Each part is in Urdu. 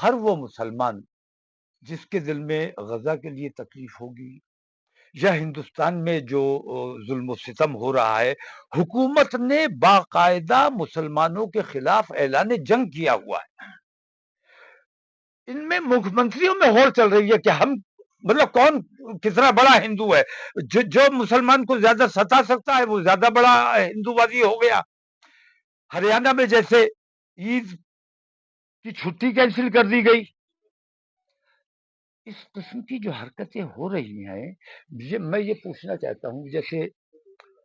ہر وہ مسلمان جس کے دل میں غزہ کے لیے تکلیف ہوگی یا ہندوستان میں جو ظلم و ستم ہو رہا ہے، حکومت نے باقاعدہ مسلمانوں کے خلاف اعلان جنگ کیا ہوا ہے۔ ان میں مکھ منتریوں میں ہور چل رہی ہے کہ ہم مطلب کون کتنا بڑا ہندو ہے، جو مسلمان کو زیادہ ستا سکتا ہے وہ زیادہ بڑا ہندووادی ہو گیا۔ ہریانہ میں جیسے عید کی چھٹی کینسل کر دی گئی، اس قسم کی جو حرکتیں ہو رہی ہیں، میں یہ پوچھنا چاہتا ہوں، جیسے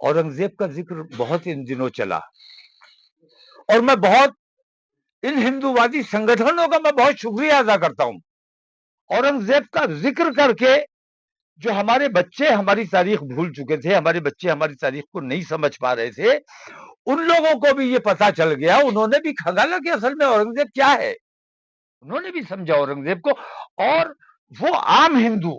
اورنگزیب کا ذکر بہت ان دنوں چلا، اور میں بہت ان ہندووادی سنگٹھنوں کا میں بہت شکریہ ادا کرتا ہوں، اورنگزیب کا ذکر کر کے جو ہمارے بچے ہماری تاریخ بھول چکے تھے، ہمارے بچے ہماری تاریخ کو نہیں سمجھ پا رہے تھے، ان لوگوں کو بھی یہ پتا چل گیا، انہوں نے بھی کھنگالا کہ اصل میں اورنگزیب کیا ہے، انہوں نے بھی سمجھا اورنگزیب کو، اور وہ عام ہندو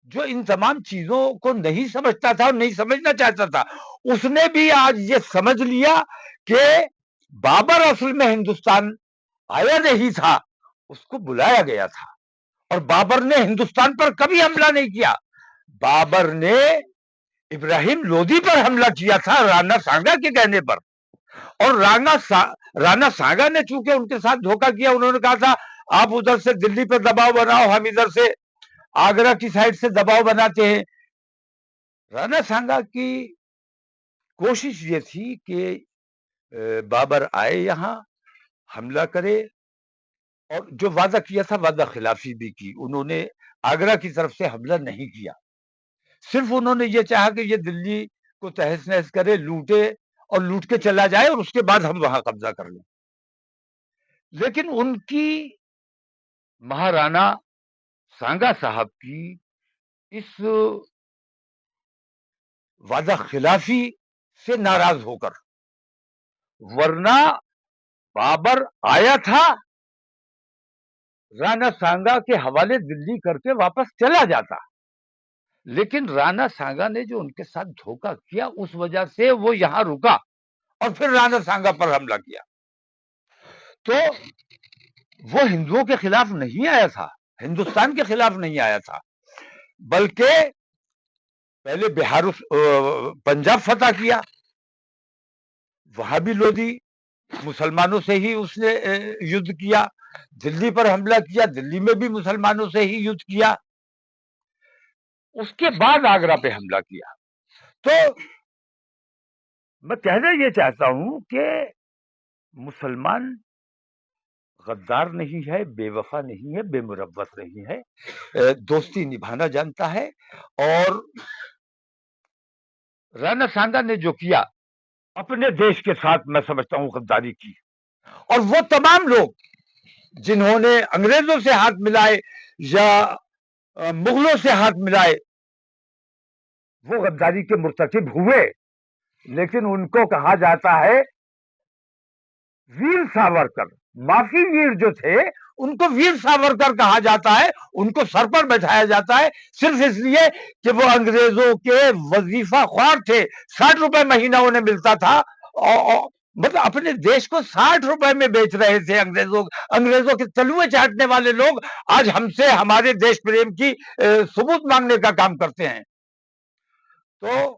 جو ان تمام چیزوں کو نہیں سمجھتا تھا اور نہیں سمجھنا چاہتا تھا، اس نے بھی آج یہ سمجھ لیا کہ بابر اصل میں ہندوستان آیا نہیں تھا، اس کو بلایا گیا تھا، اور بابر نے ہندوستان پر کبھی حملہ نہیں کیا، بابر نے ابراہیم لودھی پر حملہ کیا تھا رانا سانگا کے کہنے پر، اور رانا سانگا نے چونکہ ان کے ساتھ دھوکہ کیا، انہوں نے کہا تھا آپ ادھر سے دلی پہ دباؤ بناؤ، ہم ادھر سے آگرہ کی سائڈ سے دباؤ بناتے ہیں۔ رانا سانگا کی کوشش یہ تھی کہ بابر آئے یہاں حملہ کرے، اور جو وعدہ کیا تھا وعدہ خلافی بھی کی، انہوں نے آگرہ کی طرف سے حملہ نہیں کیا، صرف انہوں نے یہ چاہا کہ یہ دلی کو تہس نہس کرے، لوٹے اور لوٹ کے چلا جائے، اور اس کے بعد ہم وہاں قبضہ کر لیں۔ لیکن ان کی مہارانا سانگا صاحب کی اس وعدہ خلافی سے ناراض ہو کر، ورنہ بابر آیا تھا رانا سانگا کے حوالے دلی کر کے واپس چلا جاتا، لیکن رانا سانگا نے جو ان کے ساتھ دھوکہ کیا اس وجہ سے وہ یہاں رکا، اور پھر رانا سانگا پر حملہ کیا۔ تو وہ ہندوؤں کے خلاف نہیں آیا تھا، ہندوستان کے خلاف نہیں آیا تھا، بلکہ پہلے پنجاب فتح کیا، وہاں بھی لودھی مسلمانوں سے ہی اس نے یدھ کیا، دلی پر حملہ کیا، دلی میں بھی مسلمانوں سے ہی یدھ کیا، اس کے بعد آگرہ پہ حملہ کیا۔ تو میں کہنا یہ چاہتا ہوں کہ مسلمان غدار نہیں ہے، بے وفا نہیں ہے، بے مروت نہیں ہے، دوستی نبھانا جانتا ہے، اور رانا سانگا نے جو کیا اپنے دیش کے ساتھ میں سمجھتا ہوں غداری کی، اور وہ تمام لوگ جنہوں نے انگریزوں سے ہاتھ ملائے یا مغلوں سے ہاتھ ملائے وہ غداری کے مرتکب ہوئے، لیکن ان کو کہا جاتا ہے ویر ساورکر، معافی ویر جو تھے ان کو ویر ساورکر کہا جاتا ہے، ان کو سر پر بیٹھایا جاتا ہے صرف اس لیے کہ وہ انگریزوں کے وظیفہ خوار تھے، 60 روپے مہینہ انہیں ملتا تھا، مطلب اپنے دیش کو 60 روپے میں بیچ رہے تھے انگریزوں کے تلوے چاٹنے والے لوگ آج ہم سے ہمارے دیش پریم کی ثبوت مانگنے کا کام کرتے ہیں۔ تو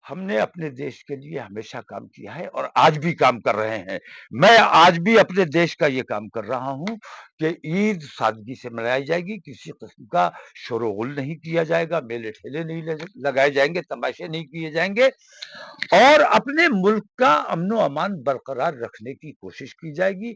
ہم نے اپنے دیش کے لیے ہمیشہ کام کیا ہے اور آج بھی کام کر رہے ہیں، میں آج بھی اپنے دیش کا یہ کام کر رہا ہوں کہ عید سادگی سے منائی جائے گی، کسی قسم کا شور و غل نہیں کیا جائے گا، میلے ٹھیلے نہیں لگائے جائیں گے، تماشے نہیں کیے جائیں گے، اور اپنے ملک کا امن و امان برقرار رکھنے کی کوشش کی جائے گی۔